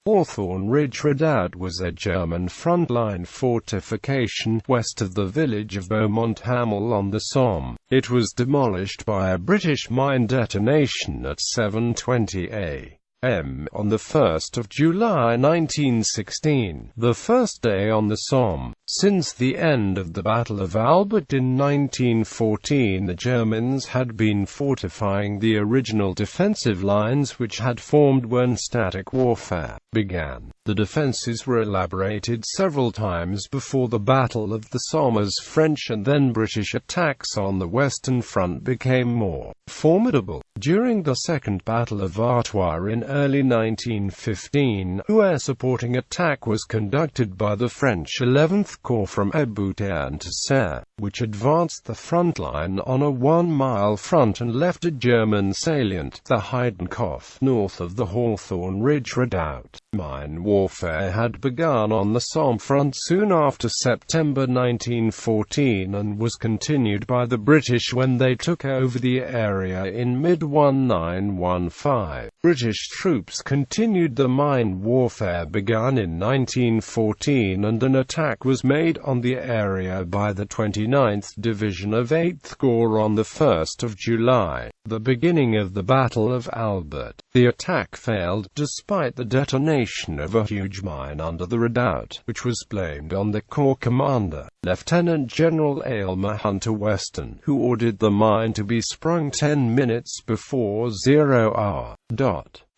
Hawthorn Ridge Redoubt was a German frontline fortification west of the village of Beaumont Hamel on the Somme. It was demolished by a British mine detonation at 7:20 a.m. on the 1st of July 1916, the first day on the Somme. Since the end of the Battle of Albert in 1914, the Germans had been fortifying the original defensive lines which had formed when static warfare began. The defenses were elaborated several times before the Battle of the Somme as French and then British attacks on the Western Front became more formidable. During the Second Battle of Hawthorne in early 1915, a supporting attack was conducted by the French 11th Corps from Beaumont to Since, which advanced the front line on a 1-mile front and left a German salient, the Heidenkopf, north of the Hawthorn Ridge Redoubt. Mine warfare had begun on the Somme front soon after September 1914 and was continued by the British when they took over the area in mid-1915. British troops continued the mine warfare begun in 1914 and an attack was made on the area by the 29th Division of 8th Corps on the 1st of July, the beginning of the Battle of Albert. The attack failed, despite the detonation of a huge mine under the redoubt, which was blamed on the Corps commander, Lieutenant General a.m.on to Weston, who ordered the mine to be sprung 10 minutes before 0 hour.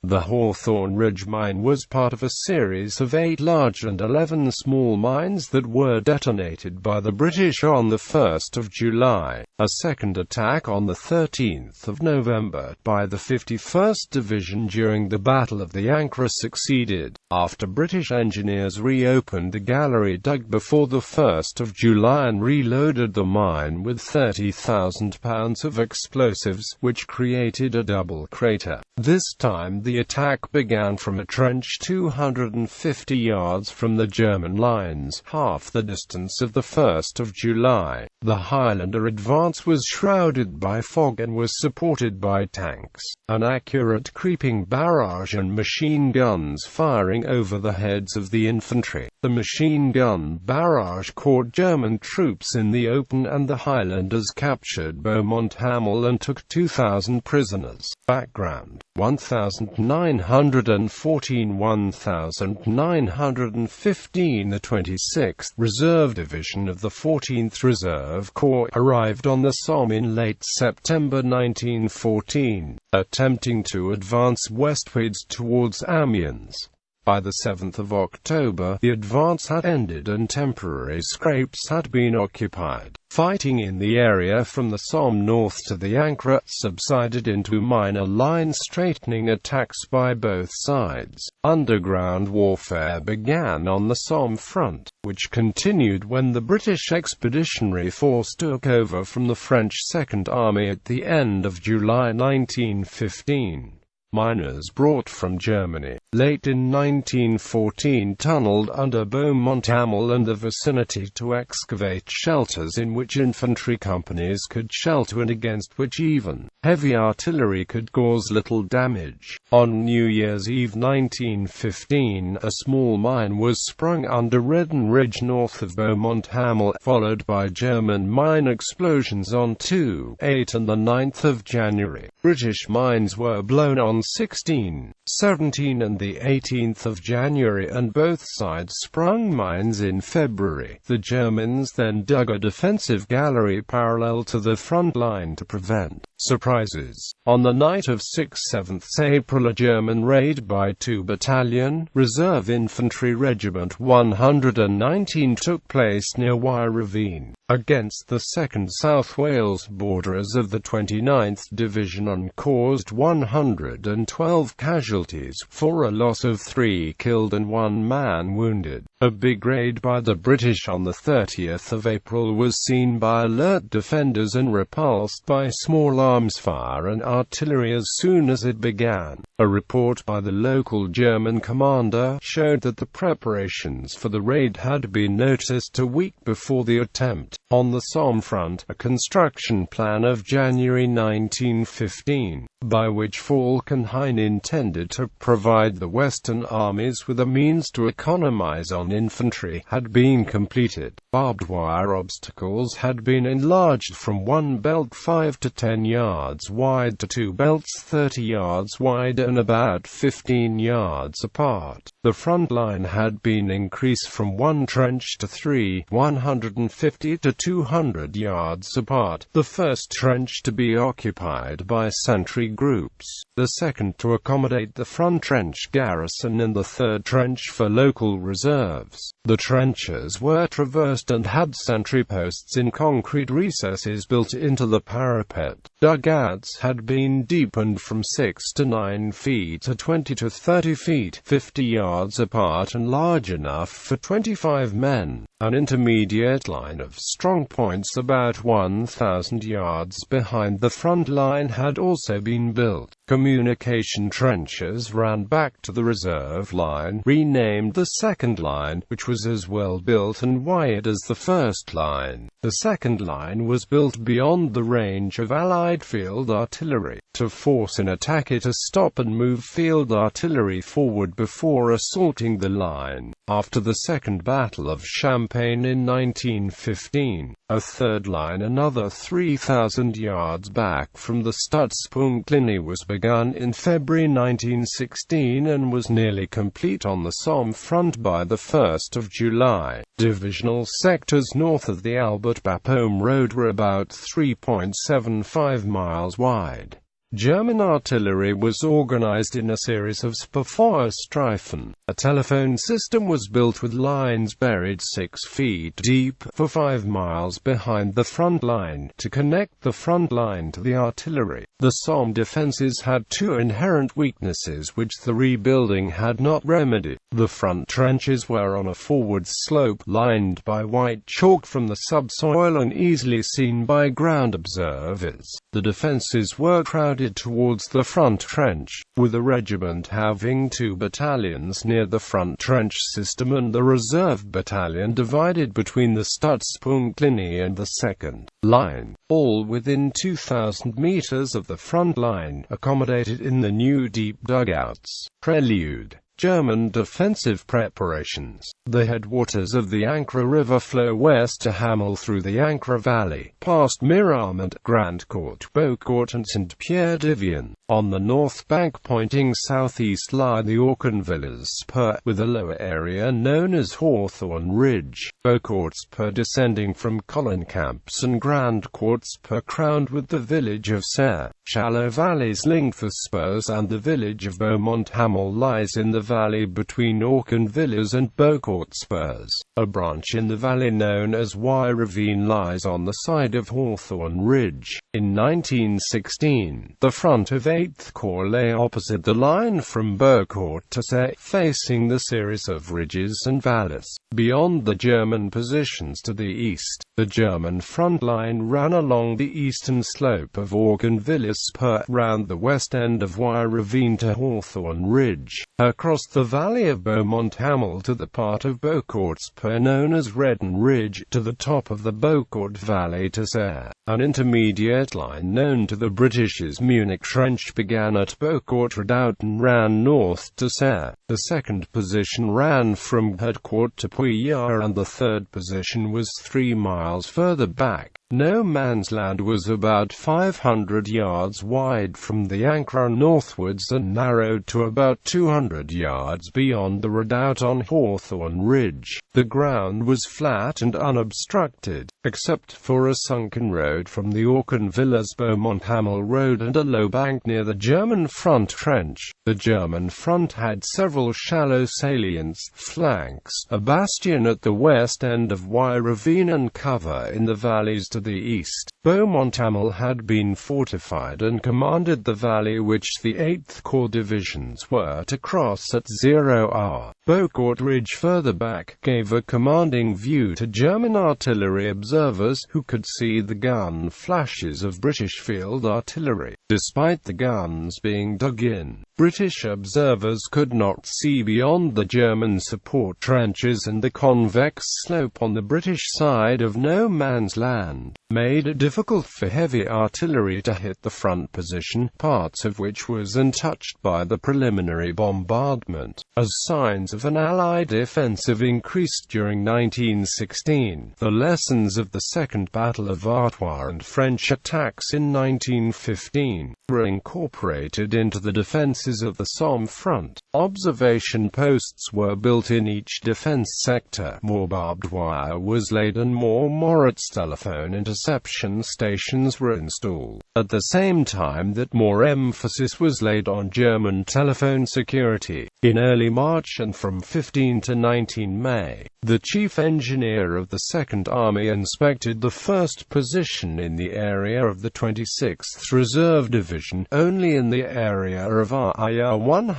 The Hawthorn Ridge mine was part of a series of 8 large and 11 small mines that were detonated by the British on the 1st of July. A second attack on the 13th of November by the 51st Division during the Battle of the Ancre succeeded, after British engineers reopened the gallery dug before the 1st of July and reloaded the mine with 30,000 pounds of explosives, which created a double crater. This time the attack began from a trench 250 yards from the German lines, half the distance of the 1st of July. The Highlander advance was shrouded by fog and was supported by tanks, an accurate creeping barrage and machine guns firing over the heads of the infantry. The machine gun barrage caught German troops in the open and the Highlanders captured Beaumont Hamel and took 2,000 prisoners. Background: 1,915 The 26th Reserve Division of the 14th Reserve Corps arrived on the Somme in late September 1914, attempting to advance westwards towards Amiens. By the 7th of October, the advance had ended and temporary scrapes had been occupied. Fighting in the area from the Somme north to the Ancre subsided into minor line-straightening attacks by both sides. Underground warfare began on the Somme front, which continued when the British Expeditionary Force took over from the French Second Army at the end of July 1915. Miners brought from Germany, late in 1914, tunneled under Beaumont Hamel and the vicinity to excavate shelters in which infantry companies could shelter and against which even heavy artillery could cause little damage. On New Year's Eve 1915, a small mine was sprung under Redden Ridge north of Beaumont Hamel, followed by German mine explosions on 2, 8 and the 9th of January. British mines were blown on 16, 17 and the 18th of January, and both sides sprung mines in February. The Germans then dug a defensive gallery parallel to the front line to prevent surprises. On the night of 6/7 April, a German raid by 2 Battalion, Reserve Infantry Regiment 119 took place near Wye Ravine, against the 2nd South Wales Borderers of the 29th Division, and caused 112 casualties, for a loss of 3 killed and 1 man wounded. A big raid by the British on the 30th of April was seen by alert defenders and repulsed by small arms fire and artillery as soon as it began. A report by the local German commander showed that the preparations for the raid had been noticed a week before the attempt. On the Somme front, a construction plan of January 1915, by which Falkenhayn intended to provide the Western armies with a means to economize on infantry, had been completed. Barbed wire obstacles had been enlarged from one belt 5 to 10 yards wide to two belts 30 yards wide and about 15 yards apart. The front line had been increased from one trench to three, 150 to 200 yards apart, the first trench to be occupied by sentry groups, the second to accommodate the front trench garrison, and the third trench for local reserves. The trenches were traversed and had sentry posts in concrete recesses built into the parapet. Dugouts had been deepened from 6 to 9 feet to 20 to 30 feet, 50 yards apart and large enough for 25 men. An intermediate line of strong points about 1,000 yards behind the front line had also been built. Communication trenches ran back to the reserve line, renamed the second line, which was as well built and wide as the first line. The second line was built beyond the range of Allied field artillery, to force an attacker to stop and move field artillery forward before assaulting the line. After the Second Battle of Champagne in 1915, a third line another 3,000 yards back from the Stützpunkt was begun in February 1916 and was nearly complete on the Somme front by the 1st of July. Divisional sectors north of the Albert Bapaume Road were about 3.75 miles wide. German artillery was organized in a series of Streifen. A telephone system was built with lines buried 6 feet deep, for 5 miles behind the front line, to connect the front line to the artillery. The Somme defenses had two inherent weaknesses which the rebuilding had not remedied. The front trenches were on a forward slope, lined by white chalk from the subsoil and easily seen by ground observers. The defenses were crowded towards the front trench, with the regiment having 2 battalions near the front trench system and the reserve battalion divided between the Stützpunkt and the second line, all within 2,000 meters of the front line, accommodated in the new deep dugouts. Prelude. German defensive preparations. The headwaters of the Ancre River flow west to Hamel through the Ancre Valley, past Miramont, Grandcourt, Beaucourt and Saint-Pierre-de-Vienne. On the north bank pointing southeast lie the Auchenvillers-Spur, with a lower area known as Hawthorn Ridge. Beaucourt-Spur descending from Collincamps and Grandcourt-Spur crowned with the village of Serre. Shallow valleys link the spurs, and the village of Beaumont Hamel lies in the valley between Auchenvillers and Beaucourt Spurs. A branch in the valley known as Y Ravine lies on the side of Hawthorn Ridge. In 1916, the front of 8th Corps lay opposite the line from Beaucourt to Serre, facing the series of ridges and valleys. Beyond the German positions to the east, the German front line ran along the eastern slope of Auchenvillers-Spur, round the west end of Y Ravine to Hawthorn Ridge, across the valley of Beaumont Hamel to the part of Beaucourt-Spur known as Redon Ridge, to the top of the Beaucourt Valley to Serre. An intermediate line known to the British as Munich Trench began at Beaucourt Redoubt and ran north to Serre. The second position ran from Headcourt to Pouillard, and the third position was 3 miles further back. No Man's Land was about 500 yards wide from the Ancre northwards and narrowed to about 200 yards beyond the redoubt on Hawthorn Ridge. The ground was flat and unobstructed, except for a sunken road from the Auchenvillers-Beaumont Hamel Road and a low bank near the German front trench. The German front had several shallow salients, flanks, a bastion at the west end of Y Ravine and cover in the valleys to the east. Beaumont Hamel had been fortified and commanded the valley which the 8th Corps divisions were to cross at 0 hour. Beaucourt Ridge further back gave a commanding view to German artillery observers, who could see the gun flashes of British field artillery. Despite the guns being dug in, British observers could not see beyond the German support trenches, and the convex slope on the British side of no man's land made it difficult for heavy artillery to hit the front position, parts of which was untouched by the preliminary bombardment. As signs of an Allied offensive increased during 1916, the lessons of the Second Battle of Artois and French attacks in 1915 were incorporated into the defenses of the Somme front. Observation posts were built in each defense sector, more barbed wire was laid, and more Moritz telephone interception stations were installed. At the same time that more emphasis was laid on German telephone security. In early March and from 15 to 19 May, the chief engineer of the Second Army inspected the first position in the area of the 26th Reserve Division, only in the area of a.m.on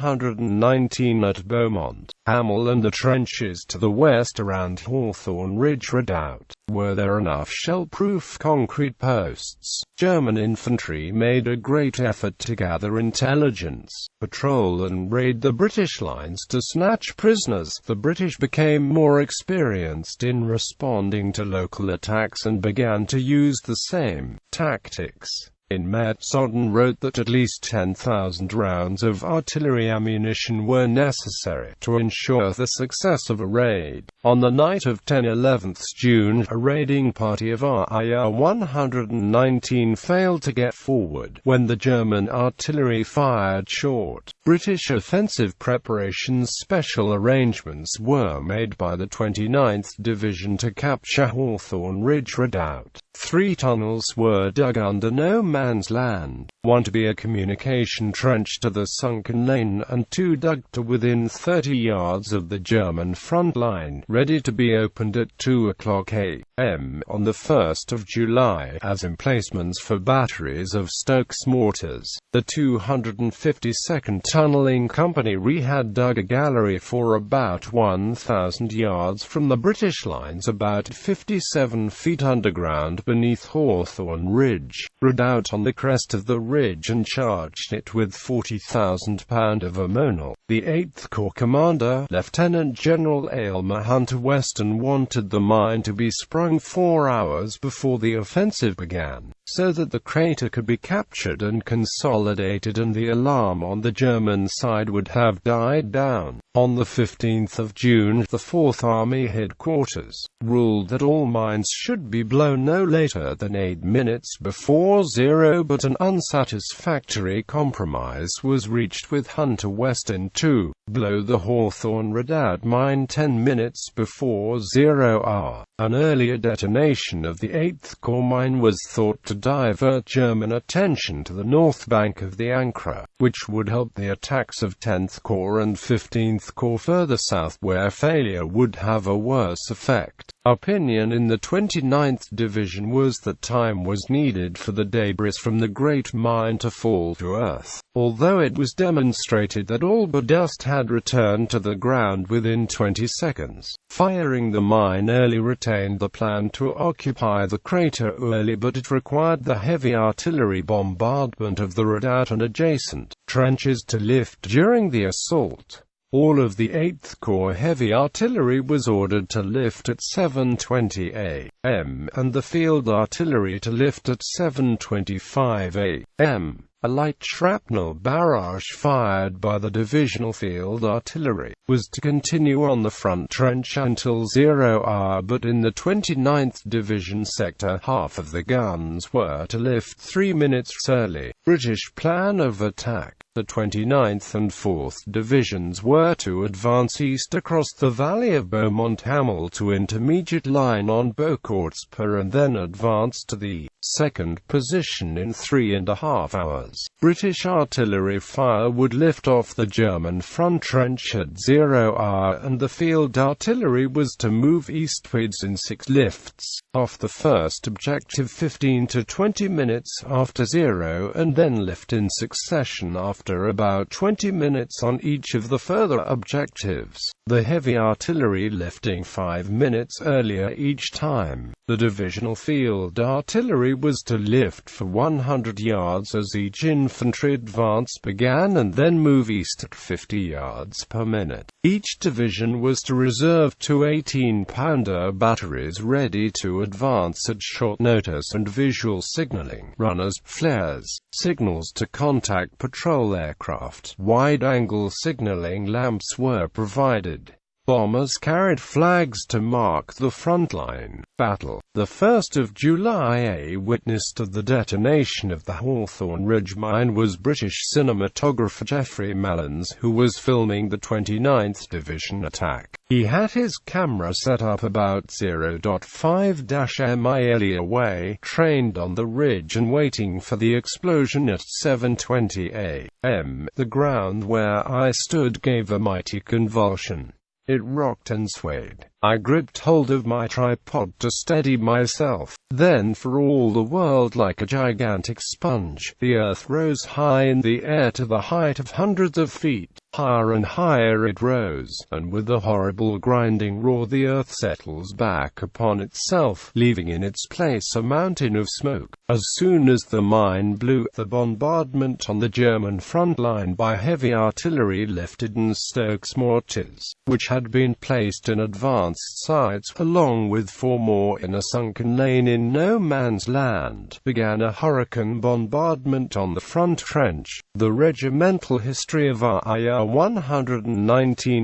at Beaumont Hamel and the trenches to the west around Hawthorn Ridge Redoubt. Were there enough shell-proof concrete posts? German infantry made a great effort to gather intelligence, patrol and raid the British lines to snatch prisoners. The British became more experienced in responding to local attacks and began to use the same tactics. In May, Somme wrote that at least 10,000 rounds of artillery ammunition were necessary to ensure the success of a raid. On the night of 10-11 June, a raiding party of RIA-119 failed to get forward when the German artillery fired short. British offensive preparations. Special arrangements were made by the 29th Division to capture Hawthorn Ridge Redoubt. 3 tunnels were dug under no man's land, 1 to be a communication trench to the sunken lane, and 2 dug to within 30 yards of the German front line, ready to be opened at 2:00 a.m. on the 1st of July, as emplacements for batteries of Stokes mortars. The 252nd Tunnelling Company had dug a gallery for about 1,000 yards from the British lines, about 57 feet underground beneath Hawthorn Ridge Redoubt on the crest of the ridge, and charged it with 40,000 pounds of ammonal. The 8th Corps commander, Lieutenant General a.m.on Weston, wanted the mine to be sprung 4 hours before the offensive began, so that the crater could be captured and consolidated and the alarm on the German side would have died down. On the 15th of June, the 4th Army Headquarters ruled that all mines should be blown no later than 8 minutes before zero, but an unsatisfactory compromise was reached with Hunter Weston to blow the Hawthorn Redoubt mine 10 minutes before 0 hour. An earlier detonation of the 8th Corps mine was thought to divert German attention to the north bank of the Ancre, which would help the attacks of 10th Corps and 15th Corps further south, where failure would have a worse effect. Opinion in the 29th Division was that time was needed for the debris from the Great Mine to fall to earth, although it was demonstrated that all but dust had returned to the ground within 20 seconds. Firing the mine early retained the plan to occupy the crater early, but it required the heavy artillery bombardment of the redoubt and adjacent trenches to lift during the assault. All of the 8th Corps heavy artillery was ordered to lift at 7:20 a.m. and the field artillery to lift at 7:25 a.m. A light shrapnel barrage fired by the divisional field artillery was to continue on the front trench until 0 hour, but in the 29th Division sector, half of the guns were to lift 3 minutes early. British plan of attack. The 29th and 4th Divisions were to advance east across the valley of Beaumont Hamel to intermediate line on Beaucourt-Spa, and then advance to the second position in 3.5 hours. British artillery fire would lift off the German front trench at 0 hour, and the field artillery was to move eastwards in 6 lifts off the first objective 15 to 20 minutes after 0, and then lift in succession after about 20 minutes on each of the further objectives, the heavy artillery lifting 5 minutes earlier each time. The divisional field artillery was to lift for 100 yards as each infantry advance began and then move east at 50 yards per minute. Each division was to reserve two 18-pounder batteries ready to advance at short notice, and visual signaling, runners, flares, signals to contact patrol aircraft, wide-angle signaling lamps were provided. Bombers carried flags to mark the frontline battle. The 1st of July, a witness to the detonation of the Hawthorn Ridge mine was British cinematographer Geoffrey Mellons, who was filming the 29th Division attack. He had his camera set up about 0.5 miles away, trained on the ridge and waiting for the explosion at 7:20 a.m. The ground where I stood gave a mighty convulsion. It rocked and swayed. I gripped hold of my tripod to steady myself. Then, for all the world like a gigantic sponge, the earth rose high in the air to the height of hundreds of feet. Higher and higher it rose, and with a horrible grinding roar the earth settles back upon itself, leaving in its place a mountain of smoke. As soon as the mine blew, the bombardment on the German front line by heavy artillery lifted and Stokes mortars, which had been placed in advanced sights, along with 4 more in a sunken lane in no man's land, began a hurricane bombardment on the front trench. The regimental history of a.m.on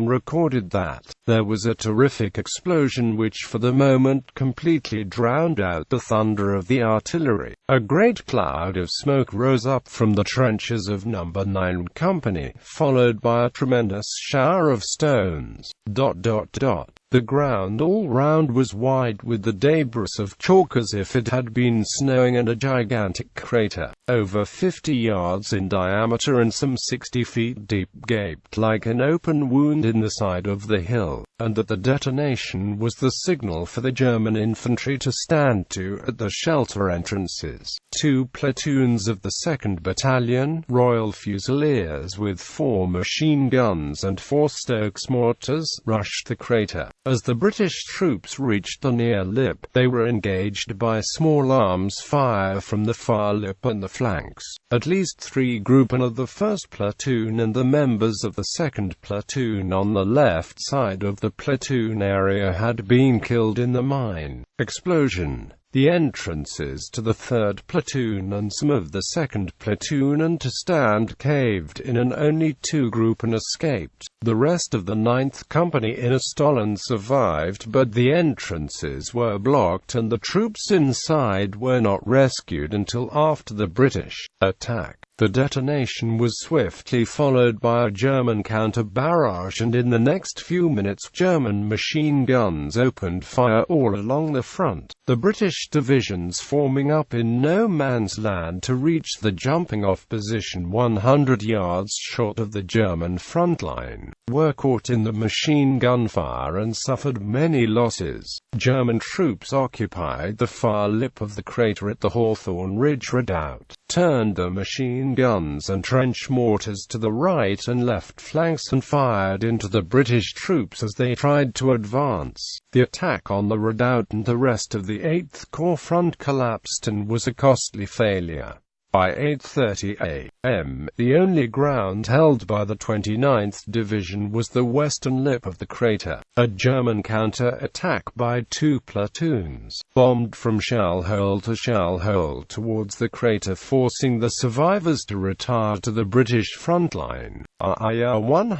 recorded that there was a terrific explosion which for the moment completely drowned out the thunder of the artillery. A great cloud of smoke rose up from the trenches of No. 9 Company, followed by a tremendous shower of stones. The ground all round was white with the debris of chalk as if it had been snowing, and a gigantic crater, over 50 yards in diameter and some 60 feet deep, gaped like an open wound in the side of the hill, and that the detonation was the signal for the German infantry to stand to at the shelter entrances. 2 platoons of the 2nd Battalion, Royal Fusiliers with 4 machine guns and 4 Stokes mortars, rushed the crater. As the British troops reached the near lip, they were engaged by small arms fire from the far lip and the flanks. At least 3 groupmen of the 1st Platoon and the members of the 2nd Platoon on the left side of the platoon area had been killed in the mine explosion. The entrances to the 3rd Platoon and some of the 2nd Platoon and to stand caved in, and only 2 groupmen escaped. The rest of the 9th Company in Stollen survived, but the entrances were blocked and the troops inside were not rescued until after the British attack. The detonation was swiftly followed by a German counter-barrage, and in the next few minutes German machine guns opened fire all along the front. The British divisions forming up in no man's land to reach the jumping-off position 100 yards short of the German front line were caught in the machine gun fire and suffered many losses. German troops occupied the far lip of the crater at the Hawthorn Ridge Redoubt, turned the machine guns and trench mortars to the right and left flanks and fired into the British troops as they tried to advance. The attack on the redoubt and the rest of the 8th Corps front collapsed and was a costly failure. By 8:30 a.m., the only ground held by the 29th Division was the western lip of the crater. A German counter-attack by 2 platoons bombed from shell hole to shell hole towards the crater, forcing the survivors to retire to the British front line. A.m.on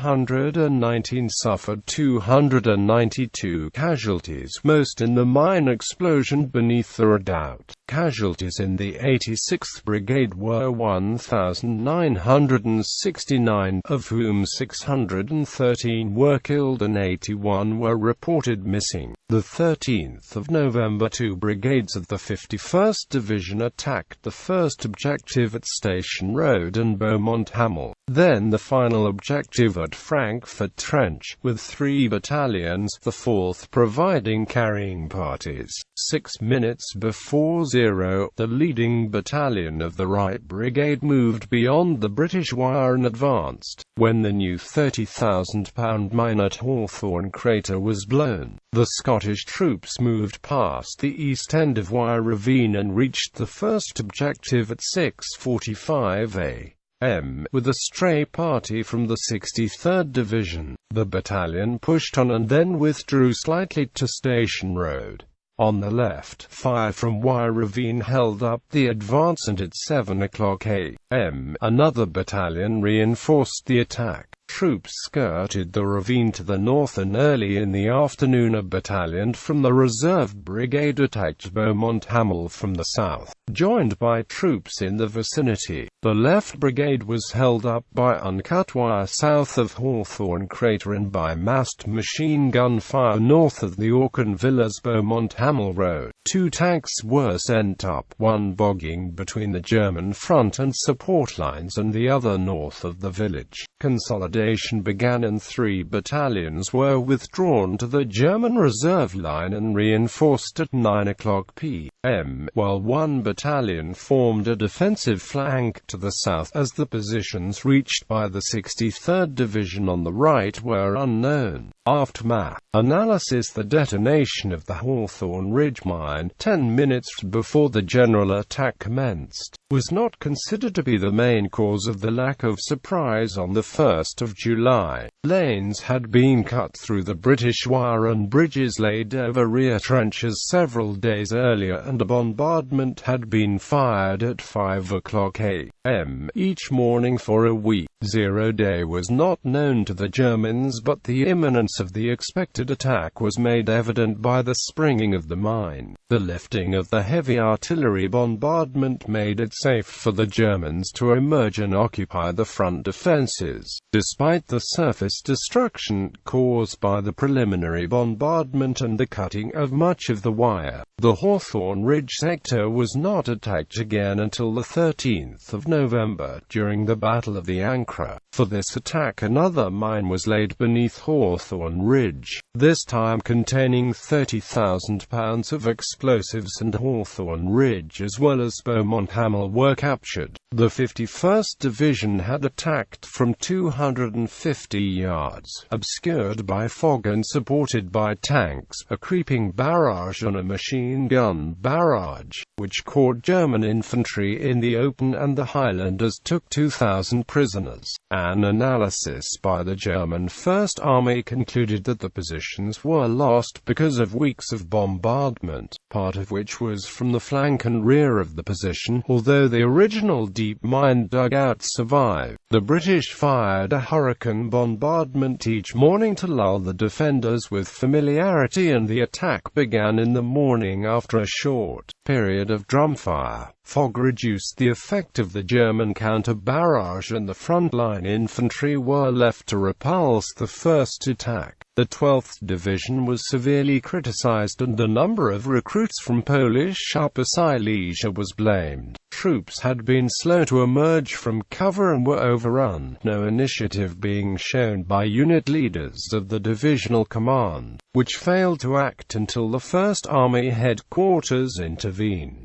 suffered 292 casualties, most in the mine explosion beneath the redoubt. Casualties in the 86th Brigade were 1,969, of whom 613 were killed and 81 were reported missing. The 13th of November, 2 brigades of the 51st Division attacked the first objective at Station Road and Beaumont Hamel, then the final objective at Frankfurt Trench, with 3 battalions, the 4th providing carrying parties. 6 minutes before 0, the leading battalion of the Right Brigade moved beyond the British wire and advanced. When the new 30,000-pound mine at Hawthorne Crater was blown, the Scottish Scottish troops moved past the east end of Wye Ravine and reached the first objective at 6:45 a.m. with a stray party from the 63rd Division. The battalion pushed on and then withdrew slightly to Station Road. On the left, fire from Wye Ravine held up the advance, and at 7:00 a.m., another battalion reinforced the attack. Troops skirted the ravine to the north, and early in the afternoon a battalion from the reserve brigade attacked Beaumont Hamel from the south, joined by troops in the vicinity. The left brigade was held up by uncut wire south of Hawthorne Crater and by massed machine gun fire north of the Auchan Villas Beaumont Hamel Road. 2 tanks were sent up, one bogging between the German front and support lines and the other north of the village. Consolidation began and 3 battalions were withdrawn to the German reserve line and reinforced at 9:00 p.m., while 1 battalion formed a defensive flank to the south, as the positions reached by the 63rd Division on the right were unknown. Aftermath analysis: the detonation of the Hawthorn Ridge mine, 10 minutes before the general attack commenced, was not considered to be the main cause of the lack of surprise on the 1st of July. Lanes had been cut through the British wire and bridges laid over rear trenches several days earlier, and a bombardment had been fired at 5:00 a.m. each morning for a week. 0 day was not known to the Germans, but the imminence of the expected attack was made evident by the springing of the mine. The lifting of the heavy artillery bombardment made it safe for the Germans to emerge and occupy the front defenses. Despite the surface destruction caused by the preliminary bombardment and the cutting of much of the wire, the Hawthorn Ridge sector was not attacked again until the 13th of November, during the Battle of the Ancre. For this attack another mine was laid beneath Hawthorn Ridge, this time containing 30,000 pounds of explosives, and Hawthorn Ridge as well as Beaumont Hamel were captured. The 51st Division had attacked from 250 yards, obscured by fog and supported by tanks, a creeping barrage and a machine gun barrage, which caught German infantry in the open, and the Highlanders took 2,000 prisoners. An analysis by the German First Army concluded that the positions were lost because of weeks of bombardment, part of which was from the flank and rear of the position, although the original deep mine dugout survived. The British fired a hurricane bombardment each morning to lull the defenders with familiarity, and the attack began in the morning after a short period of drumfire. Fog reduced the effect of the German counter-barrage, and the front-line infantry were left to repulse the first attack. The 12th Division was severely criticized, and the number of recruits from Polish Upper Silesia was blamed. Troops had been slow to emerge from cover and were overrun, no initiative being shown by unit leaders of the divisional command, which failed to act until the First Army headquarters intervened.